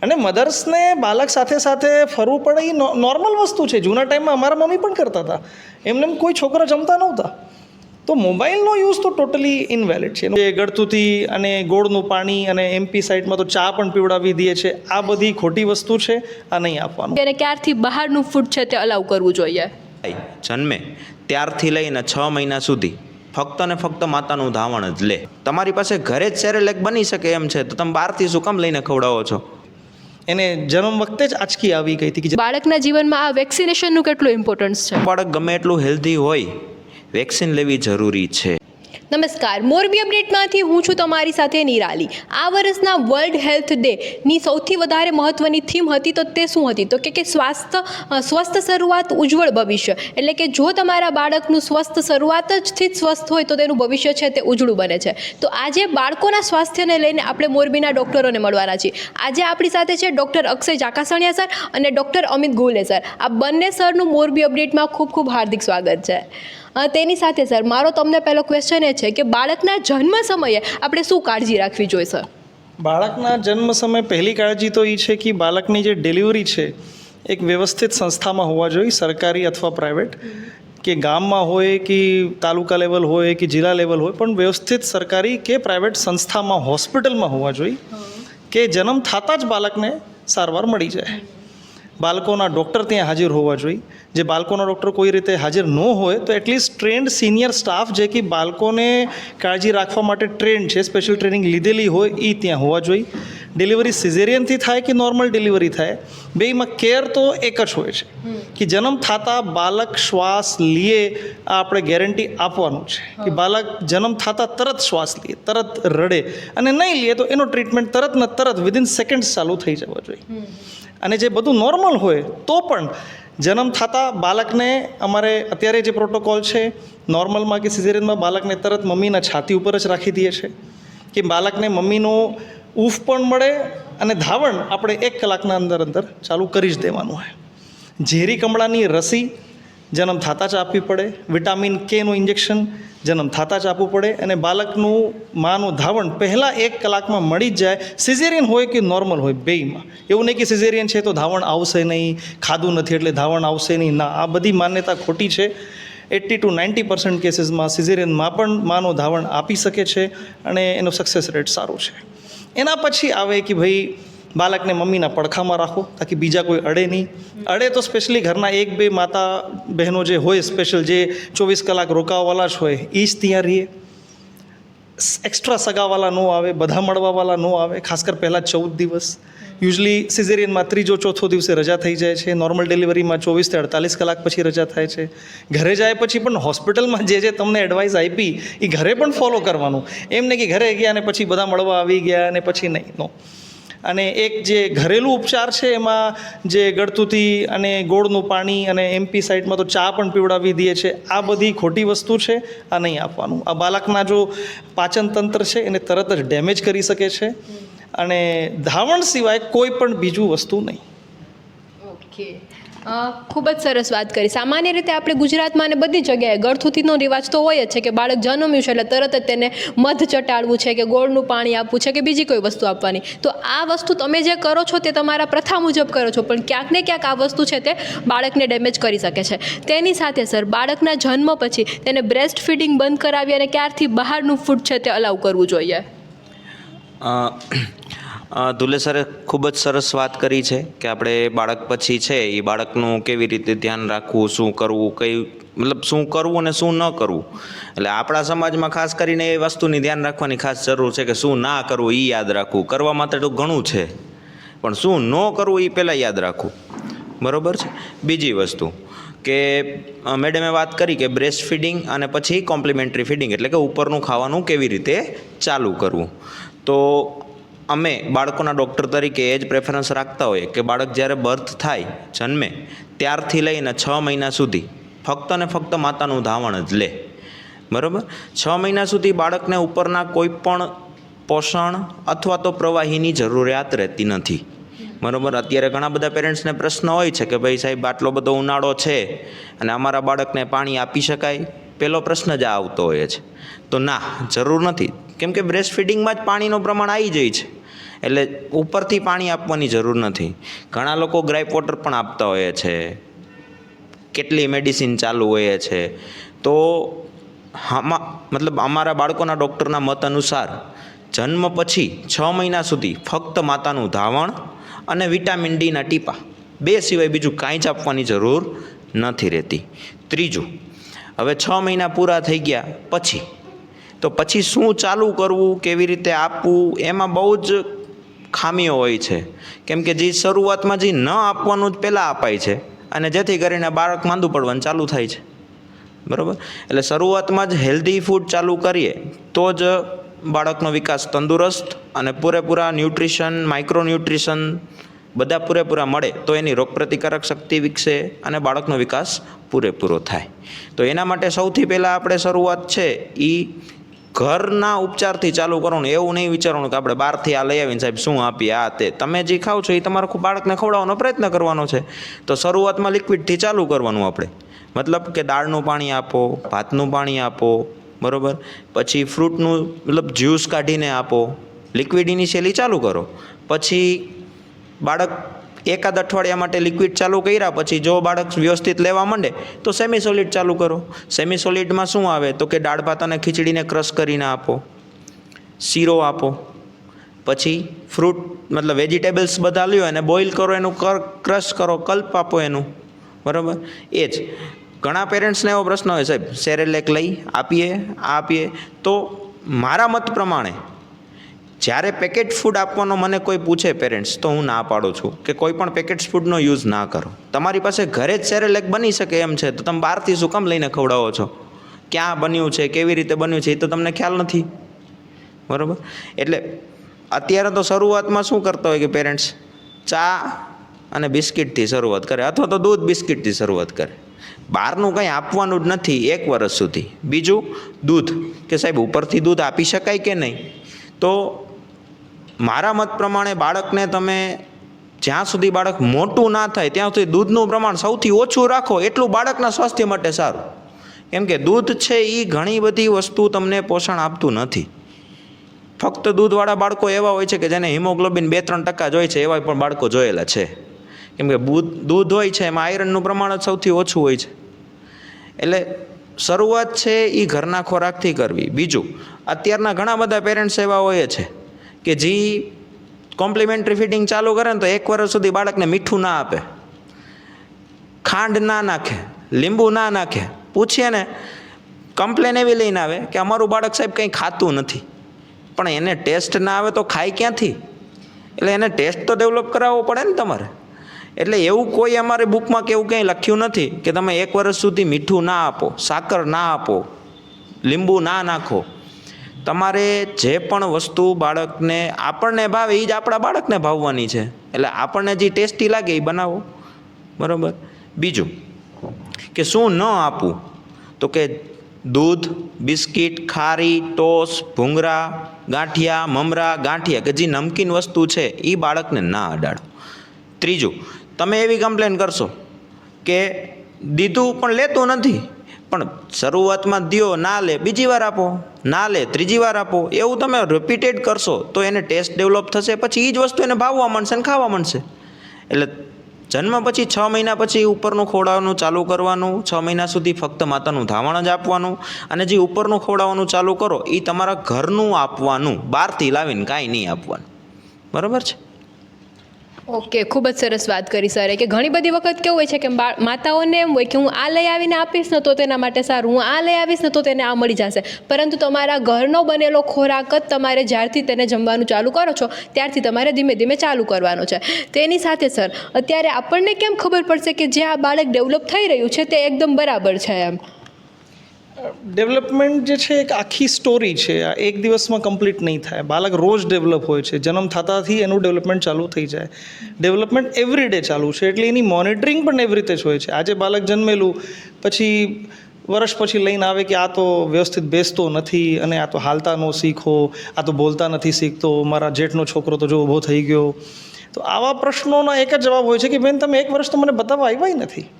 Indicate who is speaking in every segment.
Speaker 1: અને મધર્સને બાળક સાથે સાથે ફરવું પડે એ નોર્મલ વસ્તુ છે. જૂના ટાઈમમાં અમારા મમ્મી પણ કરતા હતા, એમને કોઈ છોકરા જમતા નહોતા. તો મોબાઈલનો યુઝ તો ટોટલી ઇનવેલિડ છે. એ ગળતુંથી અને ગોળનું પાણી અને એમપી સાઈડમાં તો ચા પણ પીવડાવી દે છે. આ બધી ખોટી વસ્તુ છે, આ નહીં આપવાનું.
Speaker 2: અને ક્યારથી બહારનું ફૂડ છે તે અલાઉ કરવું જોઈએ?
Speaker 3: જન્મે ત્યારથી લઈને 6 મહિના સુધી ફક્ત ને ફક્ત માતાનું ધાવણ જ લે. તમારી પાસે ઘરે જ સેરેલેક બની શકે એમ છે, તો તમે બહારથી શું કામ લઈને ખવડાવો છો?
Speaker 1: એને જન્મ વખતે જ આંચકી આવી ગઈ હતી.
Speaker 2: બાળકના જીવનમાં આ વેક્સિનેશનનું કેટલું ઇમ્પોર્ટન્સ છે?
Speaker 3: બાળક ગમે એટલું હેલ્ધી હોય, વેક્સિન લેવી જરૂરી છે.
Speaker 2: નમસ્કાર, મોરબી અપડેટમાંથી હું છું તમારી સાથે નિરાલી. આ વર્ષના વર્લ્ડ હેલ્થ ડે ની સૌથી વધારે મહત્વની થીમ હતી તો તે શું હતી? તો કે સ્વસ્થ શરૂઆત ઉજ્જવળ ભવિષ્ય. એટલે કે જો તમારા બાળકનું સ્વસ્થ શરૂઆત જ સ્વસ્થ હોય તો તેનું ભવિષ્ય છે તે ઉજળું બને છે. તો આજે બાળકોના સ્વાસ્થ્યને લઈને આપણે મોરબીના ડૉક્ટરોને મળવાના છીએ. આજે આપણી સાથે છે ડૉક્ટર અક્ષય ચાકાસણિયા સર અને ડૉક્ટર અમિત ગોલે સર. આ બંને સરનું મોરબી અપડેટમાં ખૂબ ખૂબ હાર્દિક સ્વાગત છે. તેની સાથે સર, મારો તમને પહેલો ક્વેશ્ચન એ છે કે બાળકના જન્મ સમયે આપણે શું કાળજી રાખવી જોઈએ સર?
Speaker 1: બાળકના જન્મ સમયે પહેલી કાળજી તો એ છે કે બાળકની જે ડિલિવરી છે એક વ્યવસ્થિત સંસ્થામાં હોવા જોઈએ, સરકારી અથવા પ્રાઇવેટ, કે ગામમાં હોય કે તાલુકા લેવલ હોય કે જિલ્લા લેવલ હોય, પણ વ્યવસ્થિત સરકારી કે પ્રાઇવેટ સંસ્થામાં, હોસ્પિટલમાં હોવા જોઈએ કે જન્મ થતાં જ બાળકને સારવાર મળી જાય. બાળકોના ડૉક્ટર ત્યાં હાજર હોવા જોઈએ. જે બાળકોના ડૉક્ટર કોઈ રીતે હાજર ન હોય તો એટલીસ્ટ ટ્રેન્ડ સિનિયર સ્ટાફ જે કે બાળકોને કાળજી રાખવા માટે ટ્રેન્ડ છે, સ્પેશિયલ ટ્રેનિંગ લીધેલી હોય, એ ત્યાં હોવા જોઈએ. ડિલિવરી સિઝેરિયનથી થાય કે નોર્મલ ડિલિવરી થાય, બેયમાં કેર તો એક જ હોય છે કે જન્મ થતાં બાળક શ્વાસ લે, આ આપણે ગેરંટી આપવાનું છે કે બાળક જન્મ થતાં તરત શ્વાસ લે, તરત રડે, અને નહીં લે તો એનો ટ્રીટમેન્ટ તરત ને તરત વિધિન સેકન્ડ્સ ચાલુ થઈ જવા જોઈએ. અને જે બધું નોર્મલ હોય તો પણ જન્મ થતાં બાળકને અમારે અત્યારે જે પ્રોટોકોલ છે નોર્મલમાં કે સિઝેરિયનમાં બાળકને તરત મમ્મીના છાતી ઉપર જ રાખી દઈએ છે કે બાળકને મમ્મીનો ઊફ પણ મળે અને ધાવણ આપણે 1 કલાકના અંદર ચાલુ કરી જ દેવાનું હોય. ઝેરી કમળાની રસી જન્મ થતાં જ આપવી પડે. વિટામિન કેનું ઇન્જેક્શન જન્મ થતાં જ આપવું પડે. અને બાળકનું માનું ધાવણ પહેલાં 1 કલાકમાં મળી જ જાય, સિઝેરિયન હોય કે નોર્મલ હોય, બેયમાં. એવું નહીં કે સિઝેરિયન છે તો ધાવણ આવશે નહીં, ખાધું નથી એટલે ધાવણ આવશે નહીં. ના, આ બધી માન્યતા ખોટી છે. 80 to 90% કેસીસમાં સિઝેરિયનમાં પણ માનું ધાવણ આપી શકે છે અને એનો સક્સેસ રેટ સારો છે. એના પછી આવે કે ભાઈ બાળકને મમ્મીના પડખામાં રાખો તાકી બીજા કોઈ અડે નહીં. અડે તો સ્પેશિયલી ઘરના 1-2 માતા બહેનો જે હોય સ્પેશિયલ, જે 24 કલાક રોકાવાવાળા જ હોય, એ જ ત્યાં રહીએ. એક્સ્ટ્રા સગાવાળા ન આવે, બધા મળવાવાળા ન આવે, ખાસ કર પહેલાં 14 દિવસ. યુઝલી સિઝેરિયનમાં 3જો 4થો દિવસે રજા થઈ જાય છે. નોર્મલ ડિલિવરીમાં 24 થી 48 કલાક પછી રજા થાય છે. ઘરે જાય પછી પણ હોસ્પિટલમાં જે તમને એડવાઇસ આપી એ ઘરે પણ ફોલો કરવાનું. એમ નહીં કે ઘરે ગયા અને પછી બધા મળવા આવી ગયા અને પછી નહીં. નો. અને એક જે ઘરેલું ઉપચાર છે એમાં જે ગળતુંથી અને ગોળનું પાણી અને એમપી સાઈડમાં તો ચા પણ પીવડાવી દે છે. આ બધી ખોટી વસ્તુ છે, આ નહીં આપવાનું. આ બાળકના જો પાચન તંત્ર છે એને તરત જ ડેમેજ કરી શકે છે. અને ધાવણ સિવાય કોઈ પણ બીજું વસ્તુ નહીં.
Speaker 2: ઓકે, ખૂબ જ સરસ વાત કરી. સામાન્ય રીતે આપણે ગુજરાતમાં અને બધી જગ્યાએ ગળથુથીનો રિવાજ તો હોય જ છે કે બાળક જન્મ્યું છે એટલે તરત જ તેને મધ ચટાડવું છે કે ગોળનું પાણી આપવું છે કે બીજી કોઈ વસ્તુ આપવાની. તો આ વસ્તુ તમે જે કરો છો તે તમારા પ્રથા મુજબ કરો છો, પણ ક્યાંક ને ક્યાંક આ વસ્તુ છે તે બાળકને ડેમેજ કરી શકે છે. તેની સાથે સર, બાળકના જન્મ પછી તેને બ્રેસ્ટ ફીડિંગ બંધ કરાવી અને ક્યારથી બહારનું ફૂડ છે તે અલાઉ કરવું જોઈએ?
Speaker 3: ધુલે સરે ખૂબ જ સરસ વાત કરી છે કે આપણે બાળક પછી છે એ બાળકનું કેવી રીતે ધ્યાન રાખવું, શું કરવું, મતલબ શું કરવું અને શું ન કરવું. એટલે આપણા સમાજમાં ખાસ કરીને એ વસ્તુની ધ્યાન રાખવાની ખાસ જરૂર છે કે શું ના કરવું એ યાદ રાખવું. કરવા માટે તો ઘણું છે, પણ શું ન કરવું એ પહેલાં યાદ રાખવું. બરાબર છે. બીજી વસ્તુ કે મેડમે વાત કરી કે બ્રેસ્ટ ફીડિંગ અને પછી કોમ્પ્લિમેન્ટરી ફીડિંગ, એટલે કે ઉપરનું ખાવાનું કેવી રીતે ચાલુ કરવું. તો અમે બાળકોના ડૉક્ટર તરીકે એ જ પ્રેફરન્સ રાખતા હોઈએ કે બાળક જ્યારે બર્થ થાય, જન્મે ત્યારથી લઈને 6 મહિના સુધી ફક્ત ને ફક્ત માતાનું ધાવણ જ લે. બરાબર. 6 મહિના સુધી બાળકને ઉપરના કોઈ પણ પોષણ અથવા તો પ્રવાહીની જરૂરિયાત રહેતી નથી. બરાબર. અત્યારે ઘણા બધા પેરેન્ટ્સને પ્રશ્ન હોય છે કે ભાઈ સાહેબ આટલો બધો ઉનાળો છે અને અમારા બાળકને પાણી આપી શકાય? પહેલો પ્રશ્ન જ આ આવતો હોય છે. તો ના, જરૂર નથી. કેમ કે બ્રેસ્ટ ફીડિંગમાં જ પાણીનું પ્રમાણ આવી જાય છે. એટલે ઉપરથી પાણી આપવાની જરૂર નથી. ઘણા લોકો ગ્રાઇપ વોટર પણ આપતા હોય છે, કેટલી મેડિસિન ચાલુ હોય છે. તો મતલબ અમારા બાળકોના ડૉક્ટરના મત અનુસાર જન્મ પછી 6 મહિના સુધી ફક્ત માતાનું ધાવણ અને વિટામિન ડીના ટીપા, 2 સિવાય બીજું કાંઈ જ આપવાની જરૂર નથી રહેતી. ત્રીજું, હવે 6 મહિના પૂરા થઈ ગયા પછી શું ચાલુ કરવું, કેવી રીતે આપવું, એમાં બહુ જ ખામીઓ હોય છે. કેમ કે જે શરૂઆતમાં જે ન આપવાનું જ પહેલાં અપાય છે અને જેથી કરીને બાળક માંદું પડવાનું ચાલુ થાય છે. બરાબર? એટલે શરૂઆતમાં જ હેલ્ધી ફૂડ ચાલુ કરીએ તો જ બાળકનો વિકાસ તંદુરસ્ત અને પૂરેપૂરા ન્યુટ્રિશન, માઇક્રોન્યુટ્રિશન બધા પૂરેપૂરા મળે તો એની રોગપ્રતિકારક શક્તિ વિકસે અને બાળકનો વિકાસ પૂરેપૂરો થાય. તો એના માટે સૌથી પહેલાં આપણે શરૂઆત છે એ ઘરના ઉપચારથી ચાલુ કરવાનું. એવું નહીં વિચારવાનું કે આપણે બહારથી આ લઈ આવીને સાહેબ શું આપીએ, આ તે. તમે જે ખાવ છો એ તમારા બાળકને ખવડાવવાનો પ્રયત્ન કરવાનો છે. તો શરૂઆતમાં લિક્વિડથી ચાલુ કરવાનું આપણે. મતલબ કે દાળનું પાણી આપો, ભાતનું પાણી આપો, બરાબર. પછી ફ્રૂટનું મતલબ જ્યુસ કાઢીને આપો. લિક્વિડ ઇનિશિયલી ચાલુ કરો. પછી બાળક એકાદ અઠવાડિયા માટે લિક્વિડ ચાલુ કર્યા પછી જો બાળક વ્યવસ્થિત લેવા માંડે તો સેમી સોલિડ ચાલુ કરો. સેમી સોલિડમાં શું આવે તો કે દાળ ભાત અને ખીચડીને ક્રશ કરીને આપો, શીરો આપો, પછી ફ્રૂટ મતલબ વેજીટેબલ્સ બધા લ્યો અને બોઇલ કરો, એનું ક્રશ કરો, કલ્પ આપો એનું. બરાબર? એ જ ઘણા પેરેન્ટ્સને એવો પ્રશ્ન હોય, સાહેબ સેરેલેક લઈ આપીએ. તો મારા મત પ્રમાણે જ્યારે પેકેટ ફૂડ આપવાનો મને કોઈ પૂછે પેરેન્ટ્સ તો હું ના પાડું છું કે કોઈ પણ પેકેટ ફૂડનો યુઝ ના કરો. તમારી પાસે ઘરે જ સેરેલેક બની શકે એમ છે તો તમે બહારથી શું કામ લઈને ખવડાવો છો? ક્યાં બન્યું છે, કેવી રીતે બન્યું છે એ તો તમને ખ્યાલ નથી. બરાબર? એટલે અત્યારે તો શરૂઆતમાં શું કરતા હોય કે પેરેન્ટ્સ ચા અને બિસ્કિટથી શરૂઆત કરે અથવા તો દૂધ બિસ્કિટથી શરૂઆત કરે. બહારનું કંઈ આપવાનું જ નથી 1 વર્ષ સુધી. બીજું દૂધ, કે સાહેબ ઉપરથી દૂધ આપી શકાય કે નહીં? તો મારા મત પ્રમાણે બાળકને તમે જ્યાં સુધી બાળક મોટું ના થાય ત્યાં સુધી દૂધનું પ્રમાણ સૌથી ઓછું રાખો એટલું બાળકના સ્વાસ્થ્ય માટે સારું. કેમ કે દૂધ છે એ ઘણી બધી વસ્તુ તમને પોષણ આપતું નથી. ફક્ત દૂધવાળા બાળકો એવા હોય છે કે જેને હિમોગ્લોબિન 2-3% જ હોય છે, એવા પણ બાળકો જોયેલા છે. કેમ કે દૂધ હોય છે એમાં આયરનનું પ્રમાણ જ સૌથી ઓછું હોય છે. એટલે શરૂઆત છે એ ઘરના ખોરાકથી કરવી. બીજું, અત્યારના ઘણા બધા પેરેન્ટ્સ એવા હોય છે કે જે કોમ્પ્લિમેન્ટરી ફીડિંગ ચાલુ કરે ને તો 1 વર્ષ સુધી બાળકને મીઠું ના આપે, ખાંડ ના નાખે, લીંબુ ના નાખે. પૂછીએ ને કમ્પ્લેન એવી લઈને આવે કે અમારું બાળક સાહેબ કંઈ ખાતું નથી. પણ એને ટેસ્ટ ના આવે તો ખાય ક્યાંથી? એટલે એને ટેસ્ટ તો ડેવલપ કરાવવો પડે ને તમારે. એટલે એવું કોઈ અમારી બુકમાં કે એવું કંઈ લખ્યું નથી કે તમે 1 વર્ષ સુધી મીઠું ના આપો, સાકર ના આપો, લીંબુ ના નાખો. તમારે જે પણ વસ્તુ બાળકને આપણને ભાવે એ જ આપણા બાળકને ભાવવાની છે. એટલે આપણને જે ટેસ્ટી લાગે એ બનાવો. બરાબર? બીજું કે શું ન આપવું તો કે દૂધ, બિસ્કિટ, ખારી, ટોસ, ભૂંગળા, ગાંઠિયા, મમરા, ગાંઠિયા કે જે નમકીન વસ્તુ છે એ બાળકને ના અડાડો. ત્રીજું, તમે એવી કમ્પ્લેન કરશો કે દીધું પણ લેતું નથી, પણ શરૂઆતમાં દ્યો, ના લે, બીજી વાર આપો, ના લે, ત્રીજી વાર આપો, એવું તમે રિપીટેડ કરશો તો એને ટેસ્ટ ડેવલપ થશે, પછી એ જ વસ્તુ એને ભાવવા માંડશે ને ખાવા માંડશે. એટલે જન્મ પછી 6 મહિના પછી ઉપરનું ખવડાવવાનું ચાલુ કરવાનું. 6 મહિના સુધી ફક્ત માતાનું ધાવણ જ આપવાનું. અને જે ઉપરનું ખવડાવવાનું ચાલુ કરો એ તમારા ઘરનું આપવાનું, બહારથી લાવીને કાંઈ નહીં આપવાનું. બરાબર છે?
Speaker 2: ઓકે, ખૂબ જ સરસ વાત કરી સરે કે ઘણી બધી વખત કેવું હોય છે કે માતાઓને એમ હોય કે હું આ લઈ આવીને આપીશ ને તો તેના માટે સારું, હું આ લઈ આવીશ ને તો તેને આ મળી જશે. પરંતુ તમારા ઘરનો બનેલો ખોરાક જ તમારે જ્યારથી તેને જમવાનું ચાલુ કરો છો ત્યારથી તમારે ધીમે ધીમે ચાલુ કરવાનો છે. તેની સાથે સર અત્યારે આપણને કેમ ખબર પડશે કે જે આ બાળક ડેવલપ થઈ રહ્યું છે તે એકદમ બરાબર છે? એમ
Speaker 1: ડેવલપમેન્ટ જે છે એક આખી સ્ટોરી છે. આ એક દિવસમાં કમ્પ્લીટ નહીં થાય. બાળક રોજ ડેવલપ હોય છે. જન્મ થતાથી એનું ડેવલપમેન્ટ ચાલુ થઈ જાય. ડેવલપમેન્ટ એવરી ડે ચાલુ છે. એટલે એની મોનિટરિંગ પણ એવી રીતે જ હોય છે. આજે બાળક જન્મેલું પછી વર્ષ પછી લઈને આવે કે આ તો વ્યવસ્થિત બેસતો નથી અને આ તો હાલતા ન શીખો, આ તો બોલતા નથી શીખતો, મારા જેઠનો છોકરો તો જો ઊભો થઈ ગયો. તો આવા પ્રશ્નોના એક જ જવાબ હોય છે કે બેન તમે 1 વર્ષ તો મને બતાવવા આવ્યા નથી.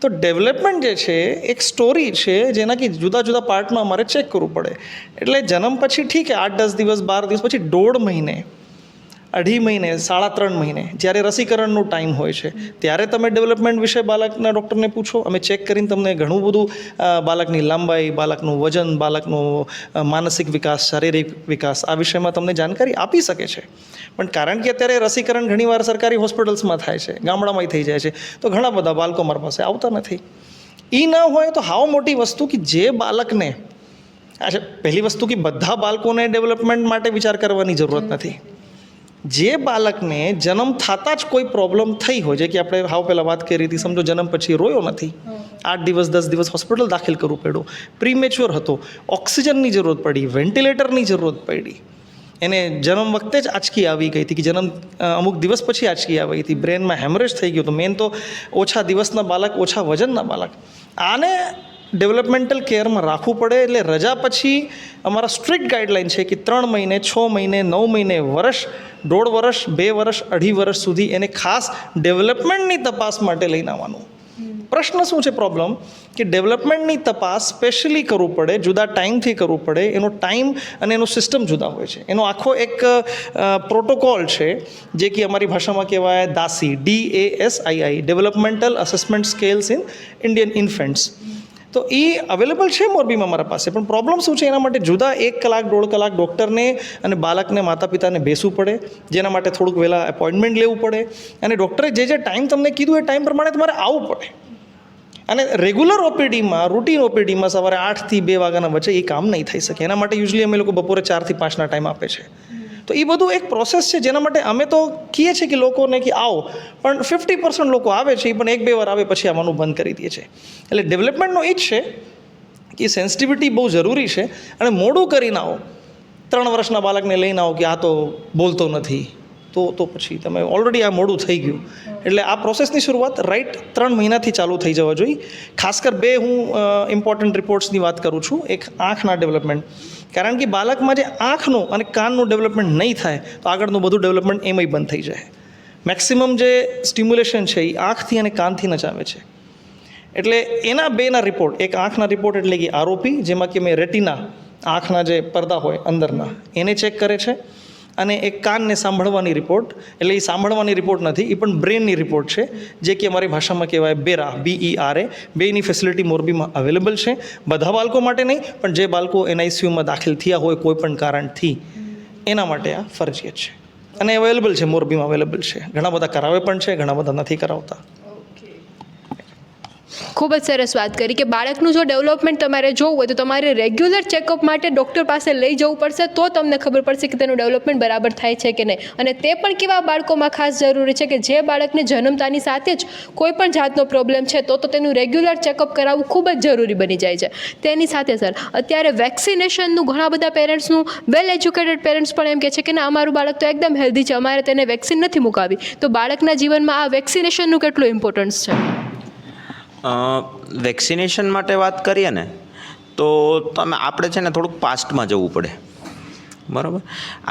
Speaker 1: તો ડેવલપમેન્ટ જે છે એક સ્ટોરી છે જેના કે જુદા જુદા પાર્ટમાં અમારે ચેક કરવું પડે. એટલે જન્મ પછી ઠીક છે 8-10 દિવસ 12 દિવસ પછી 1.5 મહિને 2.5 મહિને 3.5 મહિને જ્યારે રસીકરણનો ટાઈમ હોય છે ત્યારે તમે ડેવલપમેન્ટ વિશે બાળકના ડૉક્ટરને પૂછો. અમે ચેક કરીને તમને ઘણું બધું બાળકની લંબાઈ, બાળકનું વજન, બાળકનો માનસિક વિકાસ, શારીરિક વિકાસ આ વિષયમાં તમને જાણકારી આપી શકે છે. પણ કારણ કે અત્યારે રસીકરણ ઘણીવાર સરકારી હોસ્પિટલ્સમાં થાય છે, ગામડામાં થઈ જાય છે, તો ઘણા બધા બાળકો મારી પાસે આવતા નથી. એ ના હોય તો હાવ મોટી વસ્તુ કે જે બાળકને પહેલી વસ્તુ કે બધા બાળકોને ડેવલપમેન્ટ માટે વિચાર કરવાની જરૂરત નથી. જે બાળકને જન્મ થતાં જ કોઈ પ્રોબ્લેમ થઈ હોય, જે કે આપણે હાવ પહેલાં વાત કરી હતી, સમજો જન્મ પછી રોયો નથી, 8 દિવસ 10 દિવસ હોસ્પિટલ દાખલ કરવું પડ્યું, પ્રીમેચ્યોર હતો, ઓક્સિજનની જરૂરત પડી, વેન્ટિલેટરની જરૂરત પડી, એને જન્મ વખતે જ આંચકી આવી ગઈ હતી કે જન્મ અમુક દિવસ પછી આંચકી આવી હતી, બ્રેનમાં હેમરેજ થઈ ગયું હતું, મેન તો ઓછા દિવસના બાળક, ઓછા વજનના બાળક, આને ડેવલપમેન્ટલ કેરમાં રાખવું પડે. એટલે રજા પછી અમારા સ્ટ્રિક્ટ ગાઈડલાઇન છે કે 3 મહિને, 6 મહિને, 9 મહિને, વર્ષ, 1.5 વર્ષ, 2 વર્ષ, 2.5 વર્ષ સુધી એને ખાસ ડેવલપમેન્ટની તપાસ માટે લઈને આવવાનું. પ્રશ્ન શું છે પ્રોબ્લેમ કે ડેવલપમેન્ટની તપાસ સ્પેશિયલી કરવું પડે, જુદા ટાઈમથી કરવું પડે. એનો ટાઈમ અને એનું સિસ્ટમ જુદા હોય છે. એનો આખો એક પ્રોટોકોલ છે જે કે અમારી ભાષામાં કહેવાય DASI, DASII, developmental assessment scales in Indian infants. તો એ અવેલેબલ છે મોરબીમાં મારા પાસે. પણ પ્રોબ્લેમ શું છે, એના માટે જુદા 1 કલાક 1.5 કલાક ડૉક્ટરને અને બાળકને, માતા પિતાને બેસવું પડે, જેના માટે થોડુંક વહેલા એપોઇન્ટમેન્ટ લેવું પડે, અને ડૉક્ટરે જે ટાઈમ તમને કીધું એ ટાઈમ પ્રમાણે તમારે આવવું પડે. અને રેગ્યુલર ઓપીડીમાં, રૂટીન ઓપીડીમાં સવારે 8 થી 2 વાગ્યાના વચ્ચે એ કામ નહીં થઈ શકે. એના માટે યુઝલી અમે લોકો બપોરે 4 થી 5ના ટાઈમ આપે છે. તો એ બધું એક પ્રોસેસ છે જેના માટે અમે તો કહીએ છીએ કે લોકોને કે આવો, પણ 50% લોકો આવે છે, એ પણ 1-2 વાર આવે પછી આવવાનું બંધ કરી દે છે. એટલે ડેવલપમેન્ટનો એ જ છે કે સેન્સિટિવિટી બહુ જરૂરી છે. અને મોડું કરીને આવો, 3 વર્ષના બાળકને લઈને આવો કે આ તો બોલતો નથી, તો પછી તમે ઓલરેડી આ મોડું થઈ ગયું. એટલે આ પ્રોસેસની શરૂઆત રાઈટ 3 મહિનાથી ચાલુ થઈ જવા જોઈએ. ખાસ કર 2 હું ઇમ્પોર્ટન્ટ રિપોર્ટ્સની વાત કરું છું. એક આંખના ડેવલપમેન્ટ, કારણ કે બાળકમાં જે આંખનું અને કાનનું ડેવલપમેન્ટ નહીં થાય તો આગળનું બધું ડેવલપમેન્ટ એમાંય બંધ થઈ જાય. મેક્સિમમ જે સ્ટિમ્યુલેશન છે એ આંખથી અને કાનથી જ આવે છે. એટલે એના 2ના રિપોર્ટ, એક આંખના રિપોર્ટ એટલે કે આરઓપી, જેમાં કે મેં રેટિના, આંખના જે પડદા હોય અંદરના એને ચેક કરે છે, અને એક કાનને સાંભળવાની રિપોર્ટ, એટલે એ સાંભળવાની રિપોર્ટ નથી, એ પણ બ્રેનની રિપોર્ટ છે, જે કે અમારી ભાષામાં કહેવાય બેરા, BERA. 2ની ફેસિલિટી મોરબીમાં અવેલેબલ છે. બધા બાળકો માટે નહીં, પણ જે બાળકો NICUમાં દાખલ થયા હોય કોઈ પણ કારણથી, એના માટે આ ફરજિયાત છે. અને અવેલેબલ છે, મોરબીમાં અવેલેબલ છે. ઘણા બધા કરાવે પણ છે, ઘણા બધા નથી કરાવતા.
Speaker 2: ખૂબ જ સરસ વાત કરી કે બાળકનું જો ડેવલપમેન્ટ તમારે જોવું હોય તો તમારે રેગ્યુલર ચેકઅપ માટે ડૉક્ટર પાસે લઈ જવું પડશે, તો તમને ખબર પડશે કે તેનું ડેવલપમેન્ટ બરાબર થાય છે કે નહીં. અને તે પણ કેવા બાળકોમાં ખાસ જરૂરી છે કે જે બાળકને જન્મતાની સાથે જ કોઈ પણ જાતનો પ્રોબ્લેમ છે તો તેનું રેગ્યુલર ચેકઅપ કરાવવું ખૂબ જ જરૂરી બની જાય છે. તેની સાથે સર અત્યારે વેક્સિનેશનનું ઘણા બધા પેરેન્ટ્સનું, વેલ એજ્યુકેટેડ પેરેન્ટ્સ પણ એમ કહે છે કે ના અમારું બાળક તો એકદમ હેલ્ધી છે, અમારે તેને વેક્સિન નથી મુકાવી. તો બાળકના જીવનમાં આ વેક્સિનેશનનું કેટલું ઇમ્પોર્ટન્સ છે?
Speaker 3: વેક્સિનેશન માટે વાત કરીએ ને તો આપણે છે ને થોડુંક પાસ્ટમાં જવું પડે, બરાબર.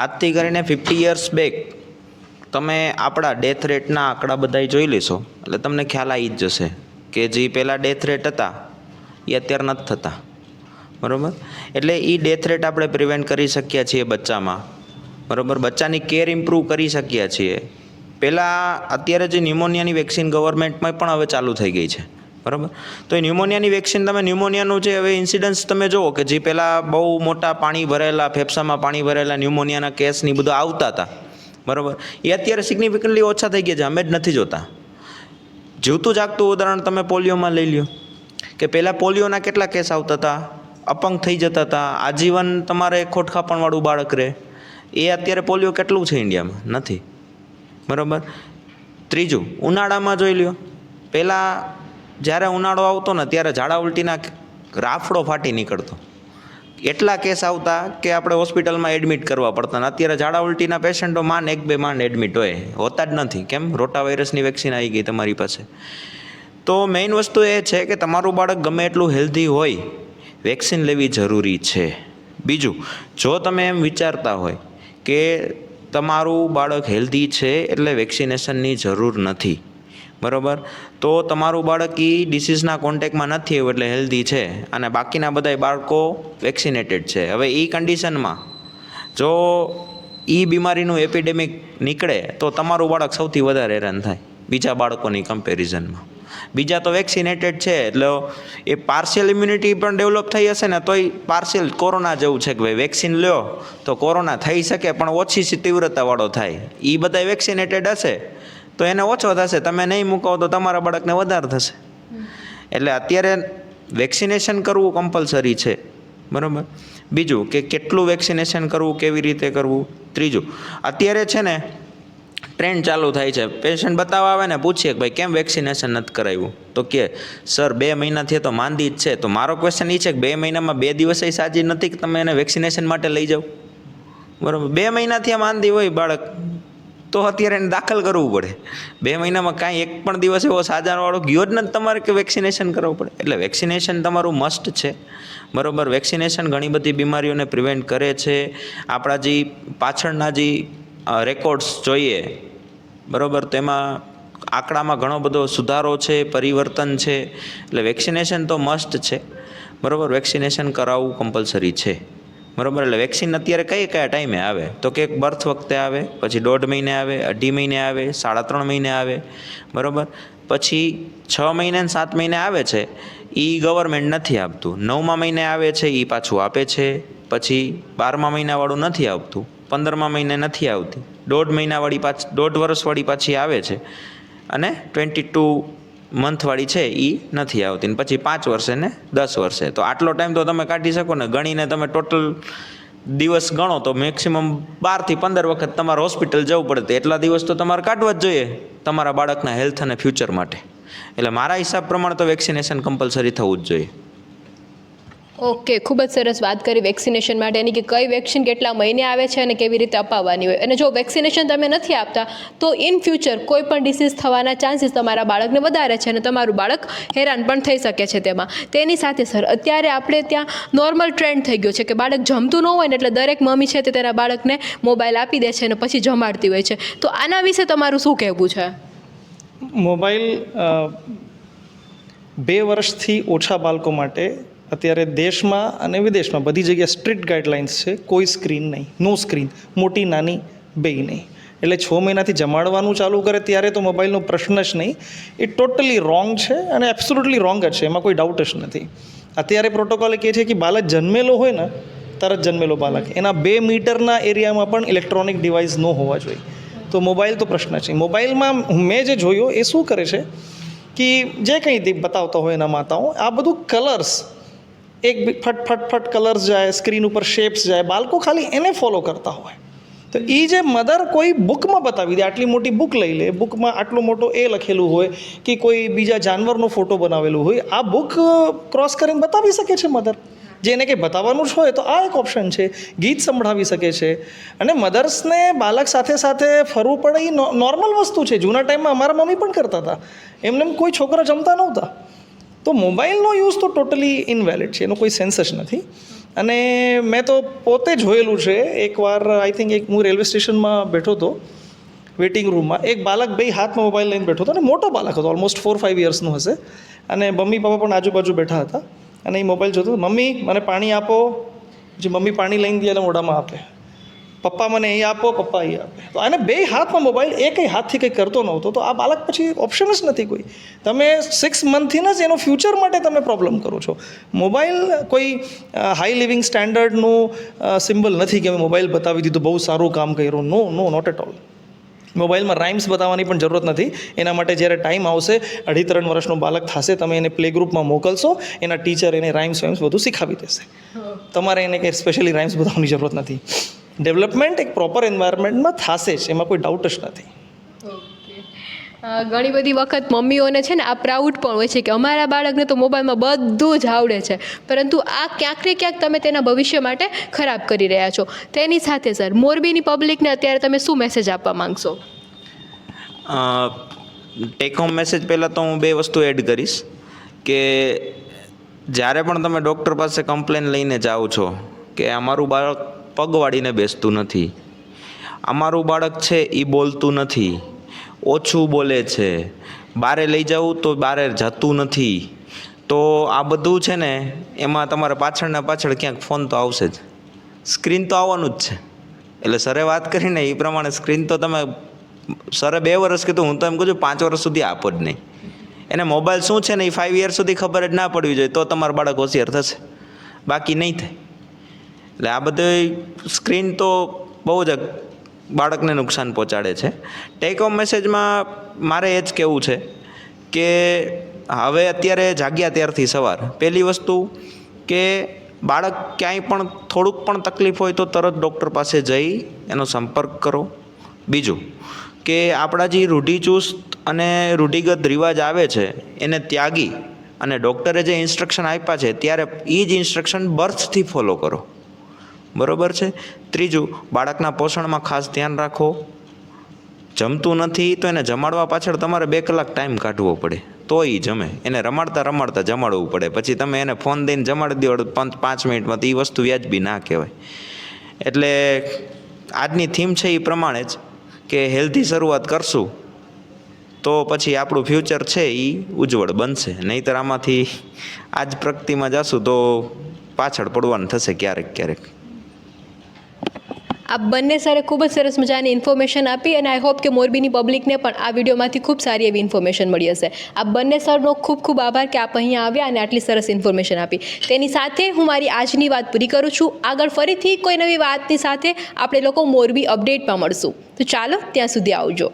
Speaker 3: આજથી કરીને 50 years બેક તમે આપણા ડેથ રેટના આંકડા બધાય જોઈ લેશો એટલે તમને ખ્યાલ આવી જ જશે કે જે પહેલાં ડેથ રેટ હતા એ અત્યારે નથી થતા, બરાબર. એટલે એ ડેથ રેટ આપણે પ્રિવેન્ટ કરી શકીએ છીએ બચ્ચામાં, બરાબર. બચ્ચાની કેર ઇમ્પ્રૂવ કરી શકીએ છીએ. પહેલાં અત્યારે જે ન્યુમોનિયાની વેક્સિન ગવર્મેન્ટમાં પણ હવે ચાલુ થઈ ગઈ છે, બરાબર. તો એ ન્યુમોનિયાની વેક્સિન, તમે ન્યુમોનિયાનું જે હવે ઇન્સિડન્સ તમે જુઓ કે જે પહેલાં બહુ મોટા પાણી ભરેલા, ફેફસામાં પાણી ભરેલા ન્યુમોનિયાના કેસની બધું આવતા હતા, બરાબર, એ અત્યારે સિગ્નિફિકન્ટલી ઓછા થઈ ગયા છે. અમે જ નથી જોતા. જીવતું જાગતું ઉદાહરણ તમે પોલિયોમાં લઈ લ્યો કે પહેલાં પોલિયોના કેટલા કેસ આવતા હતા, અપંગ થઈ જતા હતા, આજીવન તમારે ખોટખાપણવાળું બાળક રહે. એ અત્યારે પોલિયો કેટલું છે ઇન્ડિયામાં? નથી, બરાબર. ત્રીજું, ઉનાળામાં જોઈ લ્યો. પહેલાં જ્યારે ઉનાળો આવતો ને ત્યારે ઝાડા ઉલટીના રાફડો ફાટી નીકળતો, એટલા કેસ આવતા કે આપણે હોસ્પિટલમાં એડમિટ કરવા પડતા. ને અત્યારે ઝાડા ઉલટીના પેશન્ટો માંડ 1-2 માંડ એડમિટ હોય, હોતા જ નથી. કેમ? રોટા વાયરસની વેક્સિન આવી ગઈ તમારી પાસે. તો મેઇન વસ્તુ એ છે કે તમારું બાળક ગમે એટલું હેલ્ધી હોય, વેક્સિન લેવી જરૂરી છે. બીજું, જો તમે એમ વિચારતા હોય કે તમારું બાળક હેલ્ધી છે એટલે વેક્સિનેશનની જરૂર નથી, બરાબર, તો તમારું બાળક એ ડિસીઝના કોન્ટેક્ટમાં નથી આવ્યું એટલે હેલ્ધી છે અને બાકીના બધા બાળકો વેક્સિનેટેડ છે. હવે એ કન્ડિશનમાં જો એ બીમારીનું એપિડેમિક નીકળે તો તમારું બાળક સૌથી વધારે હેરાન થાય બીજા બાળકોની કમ્પેરિઝનમાં. બીજા તો વેક્સિનેટેડ છે એટલે એ પાર્શિયલ ઇમ્યુનિટી પણ ડેવલપ થઈ હશે ને તોય પાર્શિયલ કોરોના જેવું છે કે ભાઈ વેક્સિન લ્યો તો કોરોના થઈ શકે પણ ઓછી તીવ્રતાવાળો થાય. એ બધા વેક્સિનેટેડ હશે તો એને ઓછો થશે, તમે નહીં મૂકો તો તમારા બાળકને વધારે થશે. એટલે અત્યારે વેક્સિનેશન કરવું કમ્પલસરી છે, બરાબર. બીજું કે કેટલું વેક્સિનેશન કરવું, કેવી રીતે કરવું. ત્રીજું, અત્યારે છે ને ટ્રેન્ડ ચાલુ થાય છે, પેશન્ટ બતાવવા આવે ને પૂછીએ કે ભાઈ કેમ વેક્સિનેશન નથી કરાવ્યું, તો કે સર 2 મહિનાથી તો માંદી જ છે. તો મારો ક્વેશ્ચન એ છે કે 2 મહિનામાં 2 દિવસે સાજી નથી કે તમે એને વેક્સિનેશન માટે લઈ જાઓ, બરાબર. 2 મહિનાથી આ માંદી હોય બાળક તો અત્યારે એને દાખલ કરવું પડે. 2 મહિનામાં કાંઈ એક પણ દિવસ એવો સાજાવાળો ગયો જ નથી તમારે કે વેક્સિનેશન કરાવવું પડે. એટલે વેક્સિનેશન તમારું મસ્ટ છે, બરાબર. વેક્સિનેશન ઘણી બધી બીમારીઓને પ્રિવેન્ટ કરે છે. આપણા જે પાછળના જે રેકોર્ડ્સ જોઈએ, બરાબર, તેમાં આંકડામાં ઘણો બધો સુધારો છે, પરિવર્તન છે. એટલે વેક્સિનેશન તો મસ્ટ છે, બરાબર. વેક્સિનેશન કરાવવું કમ્પલસરી છે, બરાબર. એટલે વેક્સિન અત્યારે કયા ટાઈમે આવે તો કે બર્થ વખતે આવે, પછી 1.5 મહિને આવે, 2.5 મહિને આવે, 3.5 મહિને આવે, બરાબર. પછી 6 મહિને અને 7 મહિને આવે છે એ ગવર્મેન્ટ નથી આપતું. 9મા મહિને આવે છે એ પાછું આપે છે. પછી 12મા મહિનાવાળું નથી આવતું, 15મા મહિને નથી આવતી, 1.5 મહિનાવાળી 1.5 વર્ષવાળી પાછી આવે છે, અને 22 મંથવાળી છે એ નથી આવતી. ને પછી 5 વર્ષે ને 10 વર્ષે. તો આટલો ટાઈમ તો તમે કાઢી શકો ને. ગણીને તમે ટોટલ દિવસ ગણો તો મેક્સિમમ 12 થી 15 વખત તમારે હોસ્પિટલ જવું પડે. તો એટલા દિવસ તો તમારે કાઢવા જ જોઈએ તમારા બાળકના હેલ્થ અને ફ્યુચર માટે. એટલે મારા હિસાબ પ્રમાણે તો વેક્સિનેશન કમ્પલસરી થવું જ જોઈએ.
Speaker 2: ઓકે, ખૂબ જ સરસ વાત કરી વેક્સિનેશન માટેની કે કઈ વેક્સિન કેટલા મહિને આવે છે અને કેવી રીતે અપાવવાની હોય. અને જો વેક્સિનેશન તમે નથી આપતા તો ઇન ફ્યુચર કોઈ પણ ડિસીઝ થવાના ચાન્સીસ તમારા બાળકને વધારે છે અને તમારું બાળક હેરાન પણ થઈ શકે છે તેમાં. તેની સાથે સર અત્યારે આપણે ત્યાં નોર્મલ ટ્રેન્ડ થઈ ગયો છે કે બાળક જમતું ન હોય ને એટલે દરેક મમ્મી છે તે તેના બાળકને મોબાઈલ આપી દે છે અને પછી જમાડતી હોય છે. તો આના વિશે તમારું શું કહેવું છે?
Speaker 1: મોબાઈલ 2 વર્ષથી ઓછા બાળકો માટે અત્યારે દેશમાં અને વિદેશમાં બધી જગ્યાએ સ્ટ્રિક્ટ ગાઈડલાઇન્સ છે. કોઈ સ્ક્રીન નહીં, નો સ્ક્રીન, મોટી નાની બેય નહીં. એટલે 6 મહિનાથી જમાડવાનું ચાલુ કરે ત્યારે તો મોબાઈલનો પ્રશ્ન જ નહીં. એ ટોટલી રોંગ છે અને એબ્સોલ્યુટલી રોંગ જ છે, એમાં કોઈ ડાઉટ જ નથી. અત્યારે પ્રોટોકોલ કહે છે કે બાળક જન્મેલો હોય ને, તરત જન્મેલો બાળક એના 2 મીટરના એરિયામાં પણ ઇલેક્ટ્રોનિક ડિવાઇસ ન હોવા જોઈએ. તો મોબાઈલ તો પ્રશ્ન છે. મોબાઈલમાં મેં જે જોયો એ શું કરે છે કે જે કંઈ બતાવતા હોય એના માતાઓ, આ બધું કલર્સ એક ફટ કલર્સ જાય, સ્ક્રીન ઉપર શેપ્સ જાય, બાળકો ખાલી એને ફોલો કરતા હોય. તો એ જે મધર કોઈ બુકમાં બતાવી દે, આટલી મોટી બુક લઈ લે, બુકમાં આટલો મોટો એ લખેલું હોય કે કોઈ બીજા જાનવરનો ફોટો બનાવેલું હોય, આ બુક ક્રોસ કરીને બતાવી શકે છે મધર. જેને કંઈ બતાવવાનું જ હોય તો આ એક ઓપ્શન છે. ગીત સંભળાવી શકે છે. અને મધર્સને બાળક સાથે સાથે ફરવું પડે એ નોર્મલ વસ્તુ છે. જૂના ટાઈમમાં અમારા મમ્મી પણ કરતા હતા. એમને કોઈ છોકરા જમતા નહોતા. તો મોબાઈલનો યુઝ તો ટોટલી ઇનવેલિડ છે, એનો કોઈ સેન્સ જ નથી. અને મેં તો પોતે જોયેલું છે. એકવાર આઈ થિંક હું રેલવે સ્ટેશનમાં બેઠો હતો વેઇટિંગ રૂમમાં, એક બાળક 2 હાથમાં મોબાઈલ લઈને બેઠો હતો અને મોટો બાળક હતો, ઓલમોસ્ટ 4-5 યર્સનું હશે. અને મમ્મી પપ્પા પણ આજુબાજુ બેઠા હતા અને એ મોબાઈલ જોતો, મમ્મી મને પાણી આપો, જે મમ્મી પાણી લઈને દે એટલે મોઢામાં આપે, પપ્પા મને એ આપો, પપ્પા એ આપે. તો આને 2 હાથમાં મોબાઈલ, એ કંઈ હાથથી કંઈ કરતો નહોતો. તો આ બાળક પછી ઓપ્શન જ નથી કોઈ. તમે 6 મંથથી જ એનો ફ્યુચર માટે તમે પ્રોબ્લેમ કરો છો. મોબાઈલ કોઈ હાઈ લિવિંગ સ્ટેન્ડર્ડનું સિમ્બલ નથી કે અમે મોબાઈલ બતાવી દીધું, બહુ સારું કામ કર્યું. નો, નોટ એટ ઓલ. મોબાઈલમાં રાઇમ્સ બતાવવાની પણ જરૂરત નથી. એના માટે જ્યારે ટાઈમ આવશે, 2.5-3 વર્ષનું બાળક થશે, તમે એને પ્લે ગ્રુપમાં મોકલશો, એના ટીચર એને રાઇમ્સ બધું શીખવી દેશે. તમારે એને કંઈ સ્પેશિયલી રાઇમ્સ બતાવવાની જરૂરત નથી. ડેવલપમેન્ટ એક પ્રોપર એન્વાયરમેન્ટમાં થશે જ, એમાં કોઈ ડાઉટ જ નથી.
Speaker 2: ઘણી બધી વખત મમ્મીઓને છે ને આ પ્રાઉડ પણ હોય છે કે અમારા બાળકને તો મોબાઈલમાં બધું જ આવડે છે, પરંતુ આ ક્યાંક ને ક્યાંક તમે તેના ભવિષ્ય માટે ખરાબ કરી રહ્યા છો. તેની સાથે સર મોરબીની પબ્લિકને અત્યારે તમે શું મેસેજ આપવા માંગશો?
Speaker 3: ટેક હોમ મેસેજ પહેલાં તો હું 2 વસ્તુ એડ કરીશ કે જ્યારે પણ તમે ડૉક્ટર પાસે કમ્પ્લેન લઈને જાઓ છો કે અમારું બાળક પગ વાળીને બેસતું નથી, અમારું બાળક છે એ બોલતું નથી, ઓછું બોલે છે, બારે લઈ જવું તો બારે જતું નથી, તો આ બધું છે ને એમાં તમારે પાછળ ક્યાંક ફોન તો આવશે જ, સ્ક્રીન તો આવવાનું જ છે. એટલે સરે વાત કરીને એ પ્રમાણે સ્ક્રીન તો તમે સરે 2 વર્ષ કીધું, હું તો એમ કહું છું 5 વર્ષ સુધી આપો જ નહીં. એને મોબાઈલ શું છે ને એ 5 યર સુધી ખબર જ ના પડવી જોઈએ, તો તમારું બાળક હોશિયાર થશે, બાકી નહીં થાય. એટલે આ બધી સ્ક્રીન તો બહુ જ બાળકને નુકસાન પહોંચાડે છે. ટેક હોમ મેસેજમાં મારે એ જ કહેવું છે કે હવે અત્યારે જાગ્યા ત્યારથી સવાર, પહેલી વસ્તુ કે બાળક ક્યાંય પણ થોડુંક પણ તકલીફ હોય તો તરત ડૉક્ટર પાસે જઈ એનો સંપર્ક કરો. બીજું કે આપણા જે રૂઢિચુસ્ત અને રૂઢિગત રિવાજ આવે છે એને ત્યાગી અને ડૉક્ટરે જે ઇન્સ્ટ્રક્શન આપ્યા છે ત્યારે એ જ ઇન્સ્ટ્રક્શન બર્થથી ફોલો કરો. બરાબર છે. ત્રીજું, બાળકના પોષણમાં ખાસ ધ્યાન રાખો. જમતું નથી તો એને જમાડવા પાછળ તમારે 2 કલાક ટાઈમ કાઢવો પડે તો એ જમે. એને રમાડતા રમાડતા જમાડવું પડે. પછી તમે એને ફોન દઈને જમાડી દો 5 મિનિટમાં, તો એ વસ્તુ વ્યાજબી ના કહેવાય. એટલે આજની થીમ છે એ પ્રમાણે જ કે હેલ્ધી શરૂઆત કરશું તો પછી આપણું ફ્યુચર છે એ ઉજ્જવળ બનશે. નહીંતર આમાંથી આજ પ્રગતિમાં જશું તો પાછળ પડવાનું થશે ક્યારેક.
Speaker 2: આ બંને સરે ખૂબ જ સરસ મજાની ઇન્ફોર્મેશન આપી અને આઈ હોપ કે મોરબીની પબ્લિકને પણ આ વિડીયોમાંથી ખૂબ સારી એવી ઇન્ફોર્મેશન મળી હશે. આ બંને સરનો ખૂબ ખૂબ આભાર કે આપ અહીંયા આવ્યા અને આટલી સરસ ઇન્ફોર્મેશન આપી. તેની સાથે હું મારી આજની વાત પૂરી કરું છું. આગળ ફરીથી કોઈ નવી વાતની સાથે આપણે લોકો મોરબી અપડેટમાં મળશું. તો ચાલો, ત્યાં સુધી આવજો.